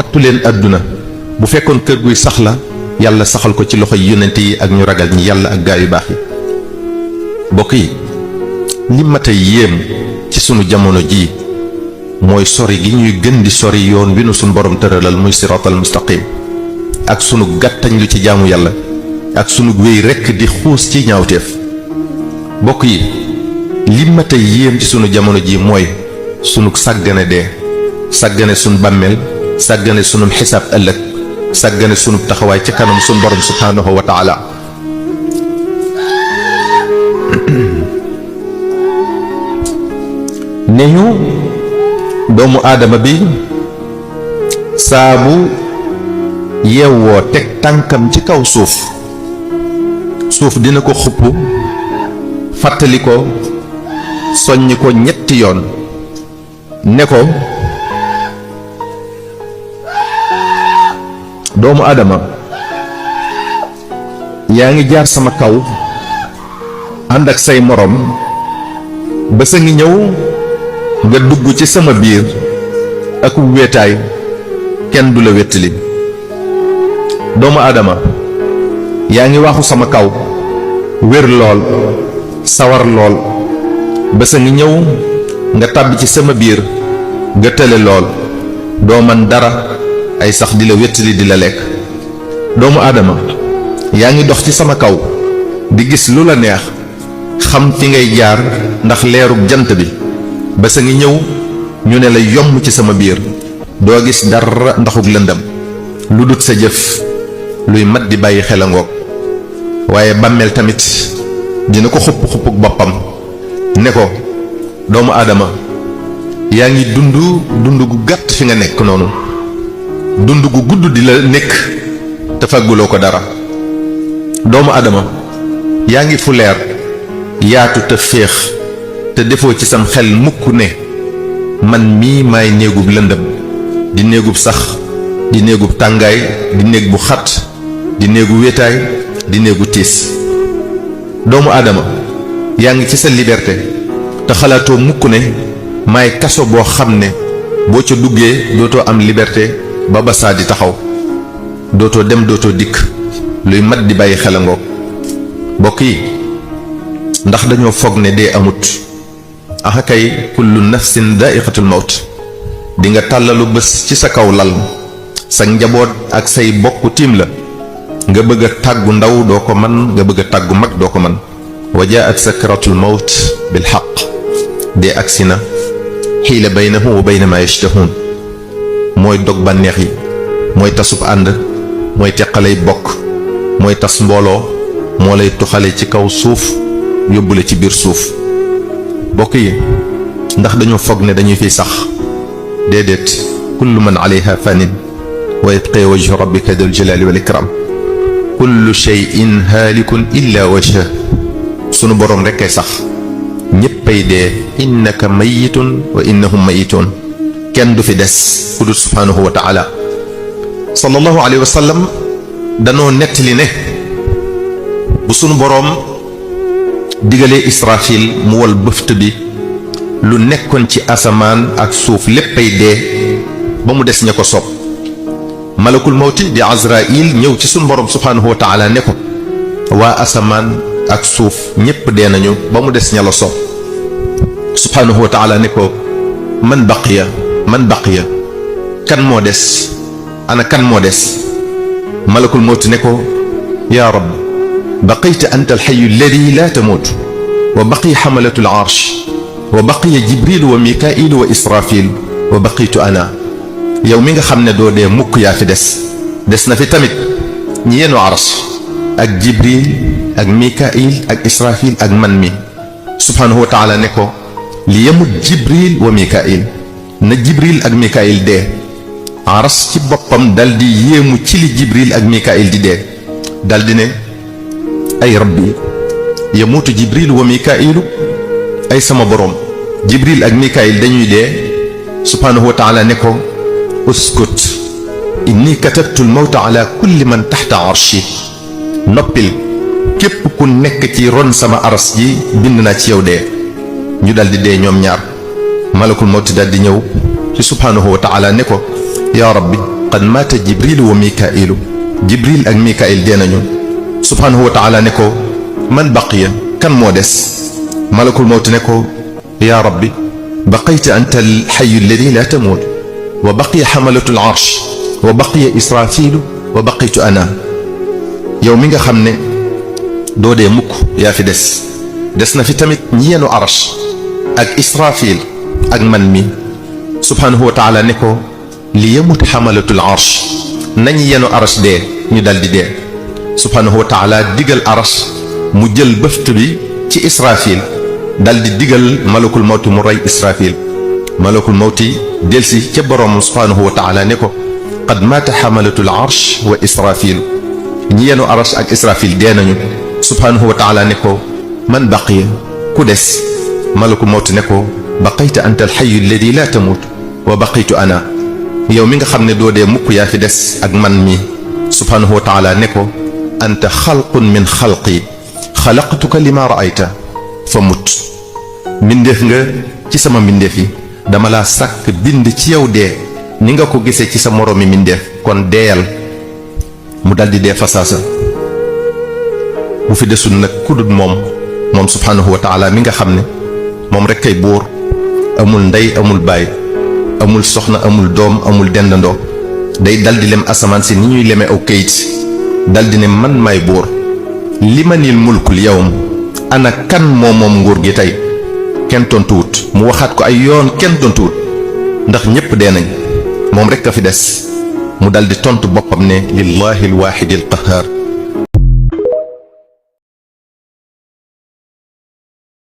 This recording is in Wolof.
wattu leen àdduna bu fekkoon kër guy sax la yàlla saxal ko ci loxo yonent yi ak ñu ragal ñi yàlla ak gaa yu baax yi. bokk yi li mat a yéem ci sunu jamono jii mooy sori gi ñuy gën di sori yoon wi nu sunu borom tëralal muy siraatal mustaqim ak sunu gàttañ lu ci jaamu yàlla ak sunu wéy rekk di xuus ci ñaawteef. bokk yi li mat a yéem ci sunu jamono ji mooy sunu sàggane dee sàggane sunu bàmmeel sàggane sunu xisaab ëllëg sàggane sunu taxawaay ci kanam sunu borom subhaanahu wa taala. ne ñu doomu aadama bi saabu yeewoo teg tànkam ci kaw suuf dina ko xupp fàttali ko soññ ko ñetti yoon ne ko doomu aadama yaa ngi jaar sama kaw ànd ak say moroom ba sa ngi ñëw nga dugg ci sama biir ak wéetaay kenn du la wéttali. doomu aadama yaa ngi waaxu sama kaw wér lool sawar lool ba sa ngi ñëw nga tàbbi ci sama biir nga tële lool doo man dara ay sax di la wéttali di la lekk. doomu aadama yaa ngi dox ci sama kaw di gis lu la neex xam fi ngay jaar ndax leerug jant bi ba sa ngi ñëw ñu ne la yomb ci sama biir doo gis dara ndaxug lëndam lu dut sa jëf luy mat di bàyyi xel a ngoog. waaye bàmmeel tamit dina ko xuppuk boppam ne ko doomu aadama yaa ngi dund gu gàtt fi nga nekk noonu dund gu gudd di la nekk te fagguloo ko dara. doomu aadama yaa ngi fu leer yaatu te féex te defoo ci sam xel mukk ne man mii maay néegub lëndëm di néegub sax di néegub tàngaay di néeg bu xat di néegu wéetaay di néegu tiis. doomu aadama yaa ngi ci sa liberté te xalaatoo mukk ne maay kaso boo xam ne boo ca duggee dootoo am liberté ba basaa di taxaw dootoo dem dootoo dikk luy mat di bàyyi xel a ngoog. mbokk yi ndax dañoo foog ne dee amut. axa kay kullu nafsin daa'iqatul mawt di nga tàllalu bés ci sa kaw lal sa njaboot ak say bokk tiim la nga bëgg a tàggu ndaw doo ko man nga bëgg a tàggu mag doo ko man. wa jaa'at sakratul mawt bil haqq dee agsi na xiila baynahu wa bayna ma yashtahuun mooy dog bànneex yi mooy tasub ànd mooy teqalay bokk mooy tas mbooloo moo lay tuxale ci kaw suuf yóbbule ci biir suuf. bokk yi ndax dañoo foog ne dañuy fiy sax déedéet kullu man alayha fanin wa yabqa wajhu rabbika dul jalali wal ikram kullu shay'in haalikun illa wajha sunu boroom rekk ay sax ñéppay dee innaka mayitun wa innahum mayitun kenn du fi des ku dul subhaanahu wa taala. sallallahu alayhi wa sallam danoo nettali ne bu sunu boroom digalee Israfil mu wol bëft bi lu nekkoon ci asamaan ak suuf léppay dee ba mu des ña ko soob. malakul mawti di Azraïl ñëw ci sunu boroom subhaanahu wa taala ne ko waa asamaan ak suuf ñépp dee nañu ba mu des ña la soob. subhaanahu wa taala ne ko man baqiya kan moo des ana kan moo des. malakul mawti ne ko yaa rab baqayta anta alxayu alladi laa tamuut wa baqiya xamalatul arsh wa baqiya jibril wa mikail wa israfil wa baqitu ana. yow mi nga xam ne doo dee mukk yaa fi des na fi tamit ñi yenu arsh ak jibril ak mikail ak israfil ak man mi. subhaanahu wa taala ne ko li yemut jibril wa mikail na jibril ak mikail dee. aras ci boppam dal di yéemu ci li jibril ak mikail di dee dal di ne ay rabbi yamuutu jibril wa mikailu ay sama boroom jibril ak mikail dañuy dee. subhaanahu wa taala ne ko uskut inni katabtu almawta ala kulli man taxta arshi noppil képp ku nekk ci ron sama aras ji bind naa ci yow dee. ñu dal di dee ñoom ñaar. malakul mawti dal di ñëw ci subhaanahu wa taala ne ko yaa rabbi qad maata jibrilu wa mikailu jibril ak mikail dee nañu subhanahu wa taala ne ko man baqiya kan moo des malakul mawt ne ko yaa rabbi baqayta anta alxayu alladi la tamuut wa baqiya xamalatu alarsh wa baqiya israfilu wa baqitu ana yow mi nga xam ne doo dee mukk yaa fi des na fi tamit ñi yenu arash ak israfil ak man mi subhanahu wa taala ne ko li yamut xamalatul arsh nañu yenu arash dee ñu daldi dee subhanahu wa taala digal arash mu jël bëft bi ci israfil daldi digal malakul mawti mu rey israfil malakul mawti delsi ca boroom subhanahu wa taala ne ko qad maata xamalatul arsh wa israfil ñi yenu arash ak israfil dee nañu subhanahu wa taala ne ko man baqiya ku des malakul mawti ne ko baqayta anta alxayu alladi la tamut wa baqitu ana yow mi nga xam ne doo dee mukk yaa fi des ak man mi subhanahu wa taala ne ko anta xalqun min xalqi xalaqtuka lima raayta fa mut mbindeef nga ci sama mbindeef yi dama laa sàkk bind ci yow dee ni nga ko gisee ci sa moroomi mbindeef kon deeyal mu daldi dee fasaasa bu fi desul nag ku dul moom subhanahu wa taala mi nga xam ne moom rekk kay buur amul ndey amul baay amul soxna amul doom amul dendandoo day daldi lem asamaan si ni ñuy leme aw kayit daldi ne man may buur limanil mulkul yawm ana kan moom nguur gi tey kenn tontuwut mu waxaat ko ay yoon kenn tontuwut ndax ñépp dee nañ moom rekk a fi des mu daldi tontu boppam ne lillahi alwaahidi alqahhaar